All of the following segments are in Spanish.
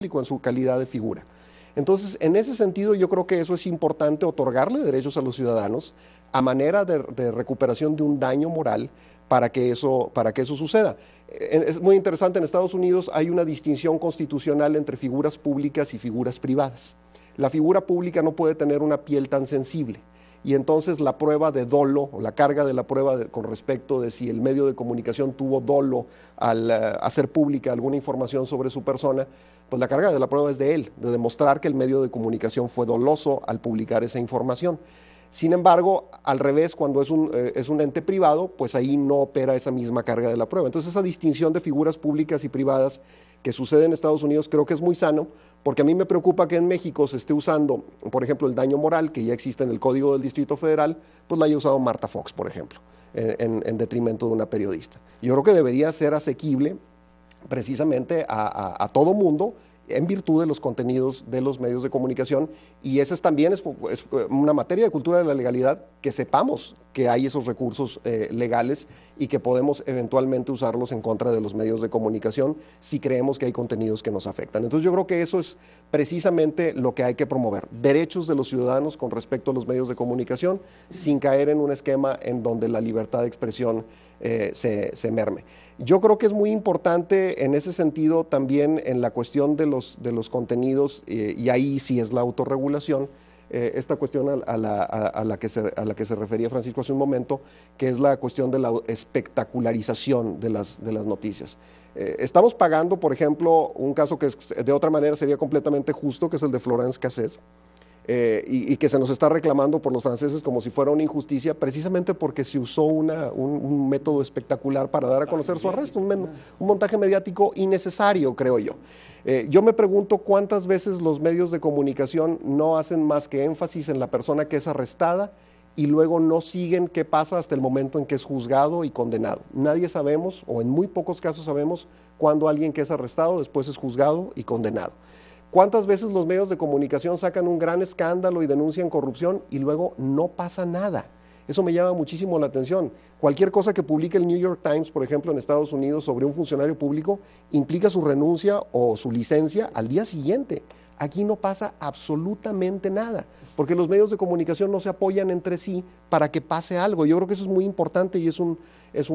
en su calidad de figura. Entonces, en ese sentido, yo creo que eso es importante, otorgarle derechos a los ciudadanos a manera de recuperación de un daño moral para que eso suceda. Es muy interesante, en Estados Unidos hay una distinción constitucional entre figuras públicas y figuras privadas. La figura pública no puede tener una piel tan sensible, y entonces la prueba de dolo, o la carga de la prueba con respecto de si el medio de comunicación tuvo dolo al hacer pública alguna información sobre su persona, pues la carga de la prueba es de él, de demostrar que el medio de comunicación fue doloso al publicar esa información. Sin embargo, al revés, cuando es un ente privado, pues ahí no opera esa misma carga de la prueba. Entonces, esa distinción de figuras públicas y privadas que sucede en Estados Unidos creo que es muy sano, porque a mí me preocupa que en México se esté usando, por ejemplo, el daño moral, que ya existe en el Código del Distrito Federal, pues la haya usado Marta Fox, por ejemplo, en detrimento de una periodista. Yo creo que debería ser asequible precisamente a todo mundo, en virtud de los contenidos de los medios de comunicación, y esa también es una materia de cultura de la legalidad, que sepamos que hay esos recursos legales y que podemos eventualmente usarlos en contra de los medios de comunicación si creemos que hay contenidos que nos afectan. Entonces yo creo que eso es precisamente lo que hay que promover, derechos de los ciudadanos con respecto a los medios de comunicación, sin caer en un esquema en donde la libertad de expresión se merme. Yo creo que es muy importante en ese sentido también en la cuestión de los contenidos, y ahí sí es la autorregulación, esta cuestión a la que se refería Francisco hace un momento, que es la cuestión de la espectacularización de las noticias. Estamos pagando, por ejemplo, un caso que de otra manera sería completamente justo, que es el de Florence Cassés, y que se nos está reclamando por los franceses como si fuera una injusticia, precisamente porque se usó un método espectacular para dar a conocer su arresto, un montaje mediático innecesario, creo yo. Yo me pregunto cuántas veces los medios de comunicación no hacen más que énfasis en la persona que es arrestada y luego no siguen qué pasa hasta el momento en que es juzgado y condenado. Nadie sabemos, o en muy pocos casos sabemos, cuándo alguien que es arrestado después es juzgado y condenado. ¿Cuántas veces los medios de comunicación sacan un gran escándalo y denuncian corrupción y luego no pasa nada? Eso me llama muchísimo la atención. Cualquier cosa que publique el New York Times, por ejemplo, en Estados Unidos sobre un funcionario público, implica su renuncia o su licencia al día siguiente. Aquí no pasa absolutamente nada, porque los medios de comunicación no se apoyan entre sí para que pase algo. Yo creo que eso es muy importante y es un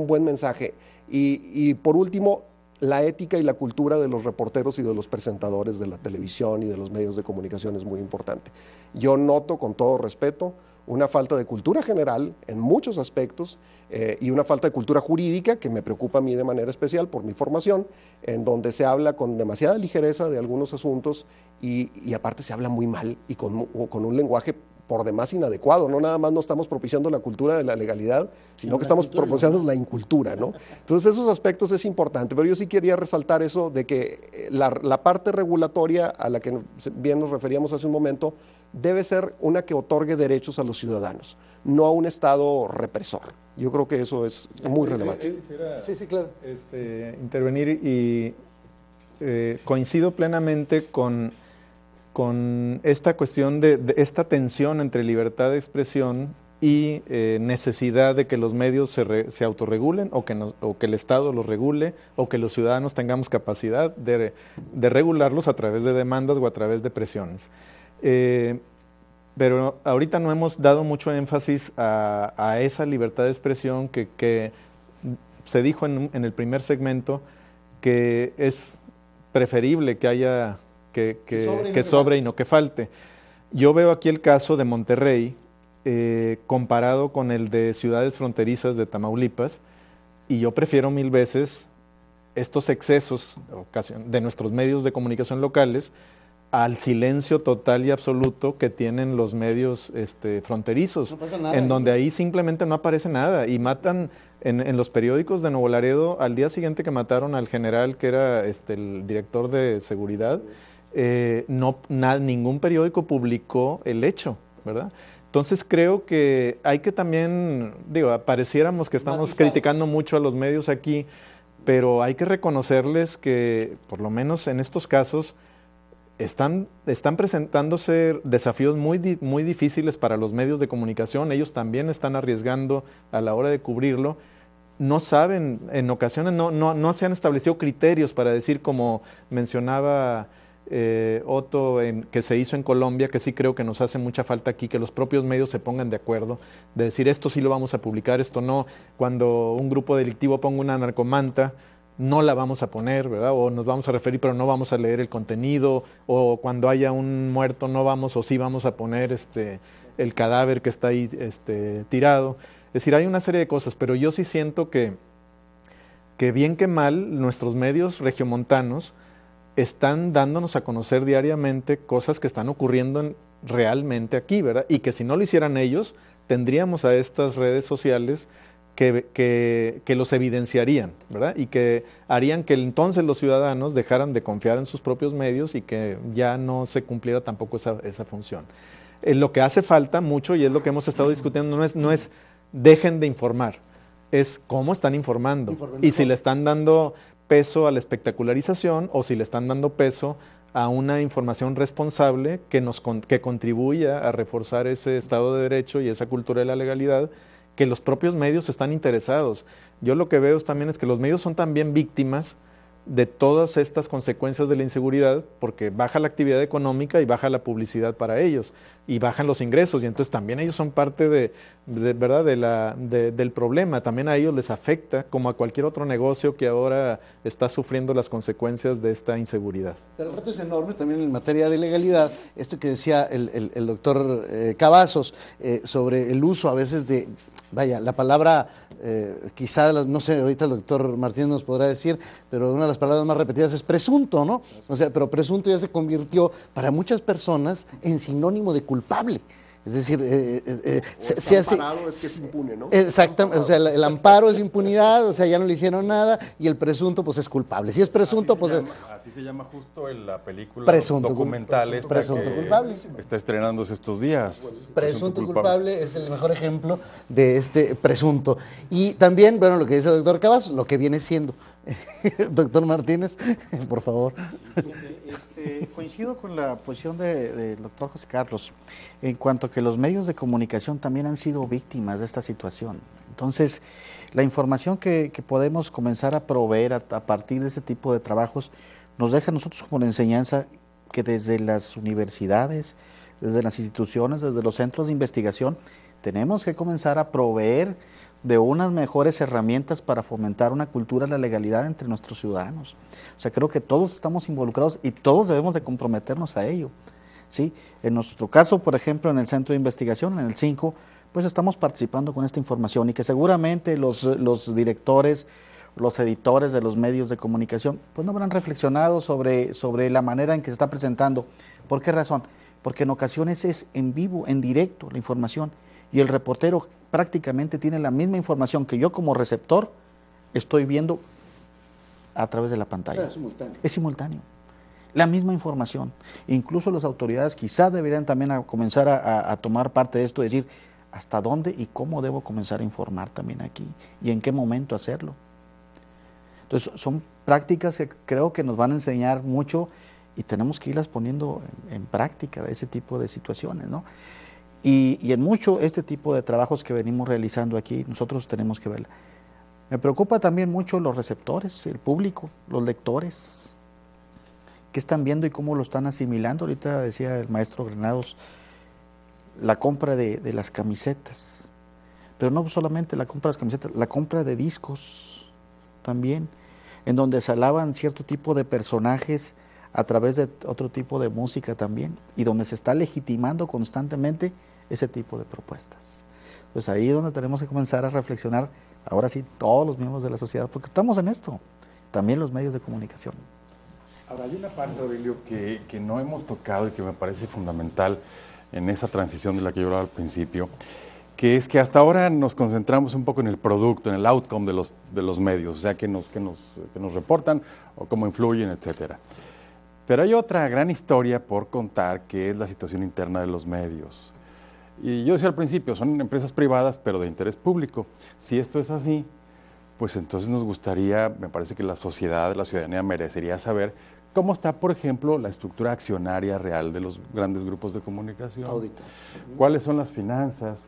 buen mensaje. Y por último, la ética y la cultura de los reporteros y de los presentadores de la televisión y de los medios de comunicación es muy importante. Yo noto, con todo respeto, una falta de cultura general en muchos aspectos y una falta de cultura jurídica que me preocupa a mí de manera especial por mi formación, en donde se habla con demasiada ligereza de algunos asuntos y aparte se habla muy mal y con un lenguaje por demás inadecuado. No nada más no estamos propiciando la cultura de la legalidad, sino que estamos propiciando la incultura, ¿no? Entonces esos aspectos es importante, pero yo sí quería resaltar eso de que la parte regulatoria a la que bien nos referíamos hace un momento debe ser una que otorgue derechos a los ciudadanos, no a un Estado represor. Yo creo que eso es muy relevante. Sí, claro. Intervenir y coincido plenamente con esta cuestión de esta tensión entre libertad de expresión y necesidad de que los medios se autorregulen o que el Estado los regule o que los ciudadanos tengamos capacidad de regularlos a través de demandas o a través de presiones. Pero ahorita no hemos dado mucho énfasis a esa libertad de expresión que se dijo en el primer segmento, que es preferible que haya que sobre y no que falte. Yo veo aquí el caso de Monterrey comparado con el de ciudades fronterizas de Tamaulipas, y yo prefiero mil veces estos excesos de nuestros medios de comunicación locales al silencio total y absoluto que tienen los medios fronterizos, no pasa nada, en donde ahí simplemente no aparece nada y matan en los periódicos de Nuevo Laredo al día siguiente que mataron al general que era el director de seguridad. Ningún periódico publicó el hecho, ¿verdad? Entonces creo que hay que también, pareciéramos que estamos criticando mucho a los medios aquí, pero hay que reconocerles que, por lo menos en estos casos, están presentándose desafíos muy difíciles para los medios de comunicación. Ellos también están arriesgando a la hora de cubrirlo. No saben, en ocasiones no se han establecido criterios para decir, como mencionaba Otto, que se hizo en Colombia, que sí creo que nos hace mucha falta aquí, que los propios medios se pongan de acuerdo, de decir esto sí lo vamos a publicar, esto no. Cuando un grupo delictivo ponga una narcomanta, no la vamos a poner, ¿verdad? O nos vamos a referir, pero no vamos a leer el contenido, o cuando haya un muerto no vamos, o sí vamos a poner el cadáver que está ahí tirado. Es decir, hay una serie de cosas, pero yo sí siento que bien que mal, nuestros medios regiomontanos están dándonos a conocer diariamente cosas que están ocurriendo realmente aquí, ¿verdad? Y que si no lo hicieran ellos, tendríamos a estas redes sociales que los evidenciarían, ¿verdad? Y que harían que entonces los ciudadanos dejaran de confiar en sus propios medios y que ya no se cumpliera tampoco esa función. Lo que hace falta mucho, y es lo que hemos estado discutiendo, no es dejen de informar, es cómo están informando y si le están dando peso a la espectacularización o si le están dando peso a una información responsable que contribuya a reforzar ese Estado de Derecho y esa cultura de la legalidad, que los propios medios están interesados. Yo lo que veo también es que los medios son también víctimas de todas estas consecuencias de la inseguridad, porque baja la actividad económica y baja la publicidad para ellos, y bajan los ingresos, y entonces también ellos son parte ¿verdad? del problema. También a ellos les afecta, como a cualquier otro negocio que ahora está sufriendo las consecuencias de esta inseguridad. Pero el reto es enorme también en materia de legalidad, esto que decía el doctor Cavazos, sobre el uso a veces de, vaya, la palabra, quizá, no sé, ahorita el doctor Martínez nos podrá decir, pero una de las palabras más repetidas es presunto, ¿no? O sea, pero presunto ya se convirtió para muchas personas en sinónimo de culpable. Es decir, se hace... Es que es impune, ¿no? Exactamente, o sea, el amparo es impunidad, o sea, ya no le hicieron nada, y el presunto, pues, es culpable. Si es presunto, pues... Así se llama justo en la película presunto, documental presunto culpable. Está estrenándose estos días. Presunto culpable es el mejor ejemplo de este presunto. Y también, bueno, lo que dice el doctor Cavazos, lo que viene siendo. Doctor Martínez, por favor. Coincido con la posición del doctor José Carlos en cuanto a que los medios de comunicación también han sido víctimas de esta situación. Entonces, la información que podemos comenzar a proveer a partir de este tipo de trabajos nos deja a nosotros como la enseñanza que desde las universidades, desde las instituciones, desde los centros de investigación, tenemos que comenzar a proveer de unas mejores herramientas para fomentar una cultura de la legalidad entre nuestros ciudadanos. O sea, creo que todos estamos involucrados y todos debemos de comprometernos a ello, ¿sí? En nuestro caso, por ejemplo, en el Centro de Investigación, en el 5, pues estamos participando con esta información y que seguramente los directores, los editores de los medios de comunicación, pues no habrán reflexionado sobre la manera en que se está presentando. ¿Por qué razón? Porque en ocasiones es en vivo, en directo, la información, y el reportero prácticamente tiene la misma información que yo como receptor estoy viendo a través de la pantalla. Es simultáneo. Es simultáneo. La misma información. Incluso las autoridades quizás deberían también comenzar a tomar parte de esto, decir hasta dónde y cómo debo comenzar a informar también aquí y en qué momento hacerlo. Entonces son prácticas que creo que nos van a enseñar mucho y tenemos que irlas poniendo en práctica de ese tipo de situaciones, ¿no? Y en mucho este tipo de trabajos que venimos realizando aquí, nosotros tenemos que verla. Me preocupa también mucho los receptores, el público, los lectores, qué están viendo y cómo lo están asimilando. Ahorita decía el maestro Granados, la compra de las camisetas, pero no solamente la compra de las camisetas, la compra de discos también, en donde se alaban cierto tipo de personajes a través de otro tipo de música también, y donde se está legitimando constantemente ese tipo de propuestas. Pues ahí es donde tenemos que comenzar a reflexionar, ahora sí, todos los miembros de la sociedad, porque estamos en esto, también los medios de comunicación. Ahora, hay una parte, Aurelio, que no hemos tocado y que me parece fundamental en esa transición de la que yo hablaba al principio, que es que hasta ahora nos concentramos un poco en el producto, en el outcome de los medios, o sea, que nos reportan o cómo influyen, etcétera. Pero hay otra gran historia por contar, que es la situación interna de los medios. Y yo decía al principio, son empresas privadas, pero de interés público. Si esto es así, pues entonces nos gustaría, me parece que la sociedad, la ciudadanía merecería saber cómo está, por ejemplo, la estructura accionaria real de los grandes grupos de comunicación. Audita. ¿Cuáles son las finanzas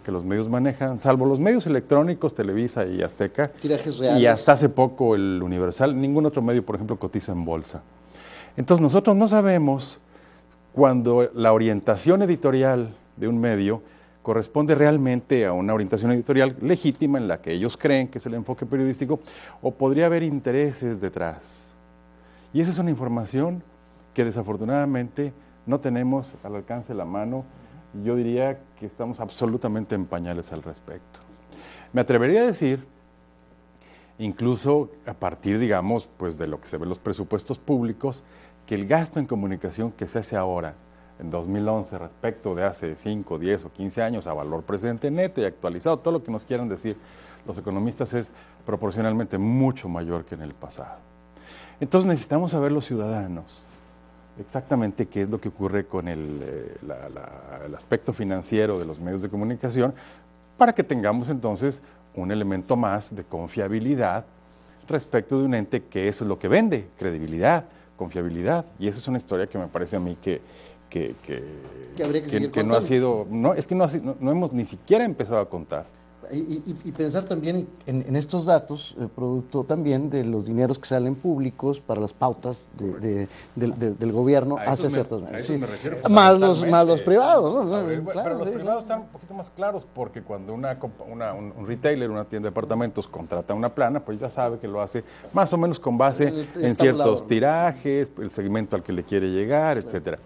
que los medios manejan? Salvo los medios electrónicos, Televisa y Azteca. Tirajes reales. Y hasta hace poco el Universal. Ningún otro medio, por ejemplo, cotiza en bolsa. Entonces nosotros no sabemos cuando la orientación editorial de un medio corresponde realmente a una orientación editorial legítima en la que ellos creen que es el enfoque periodístico, o podría haber intereses detrás. Y esa es una información que desafortunadamente no tenemos al alcance de la mano. Yo diría que estamos absolutamente en pañales al respecto. Me atrevería a decir, incluso a partir, digamos, pues de lo que se ve en los presupuestos públicos, que el gasto en comunicación que se hace ahora, en 2011, respecto de hace 5, 10 o 15 años, a valor presente neto y actualizado, todo lo que nos quieran decir los economistas, es proporcionalmente mucho mayor que en el pasado. Entonces necesitamos saber los ciudadanos exactamente qué es lo que ocurre con el aspecto financiero de los medios de comunicación, para que tengamos entonces un elemento más de confiabilidad respecto de un ente que eso es lo que vende, credibilidad, confiabilidad. Y esa es una historia que me parece a mí que no ha sido, no hemos ni siquiera empezado a contar. Y pensar también en estos datos, producto también de los dineros que salen públicos para las pautas del gobierno hacia ciertos medios. Sí. Me refiero más los privados, ¿no? Pero los privados están un poquito más claros, porque cuando un retailer, una tienda de departamentos, contrata una plana, pues ya sabe que lo hace más o menos con base en ciertos tirajes, el segmento al que le quiere llegar, etcétera.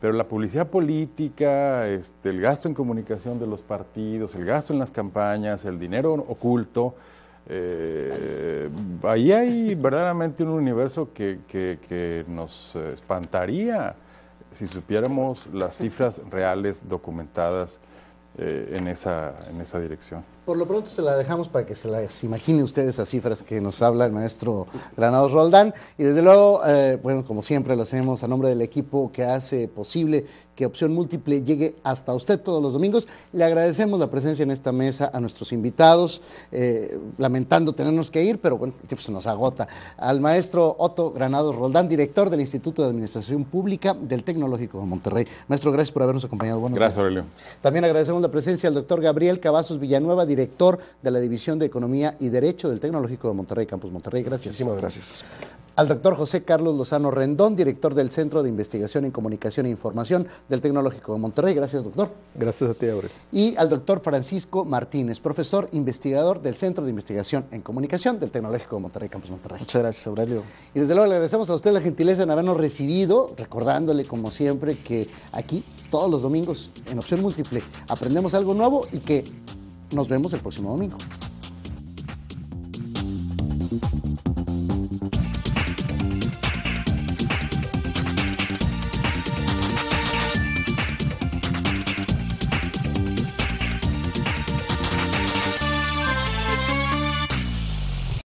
Pero la publicidad política, el gasto en comunicación de los partidos, el gasto en las campañas, el dinero oculto, ahí hay verdaderamente un universo que nos espantaría si supiéramos las cifras reales documentadas en esa dirección. Por lo pronto se la dejamos para que se las imagine ustedes, esas cifras que nos habla el maestro Granados Roldán. Y desde luego, bueno, como siempre lo hacemos a nombre del equipo que hace posible que Opción Múltiple llegue hasta usted todos los domingos. Le agradecemos la presencia en esta mesa a nuestros invitados, lamentando tenernos que ir, pero bueno, el tiempo se nos agota. Al maestro Otto Granados Roldán, director del Instituto de Administración Pública del Tecnológico de Monterrey. Maestro, gracias por habernos acompañado. Gracias, Aurelio. También agradecemos la presencia del doctor Gabriel Cavazos Villanueva, director de la División de Economía y Derecho del Tecnológico de Monterrey, Campus Monterrey. Gracias. Muchísimas gracias. Al doctor José Carlos Lozano Rendón, director del Centro de Investigación en Comunicación e Información del Tecnológico de Monterrey. Gracias, doctor. Gracias a ti, Aurelio. Y al doctor Francisco Martínez, profesor investigador del Centro de Investigación en Comunicación del Tecnológico de Monterrey, Campus Monterrey. Muchas gracias, Aurelio. Y desde luego le agradecemos a usted la gentileza en habernos recibido, recordándole como siempre que aquí todos los domingos en Opción Múltiple aprendemos algo nuevo y que nos vemos el próximo domingo.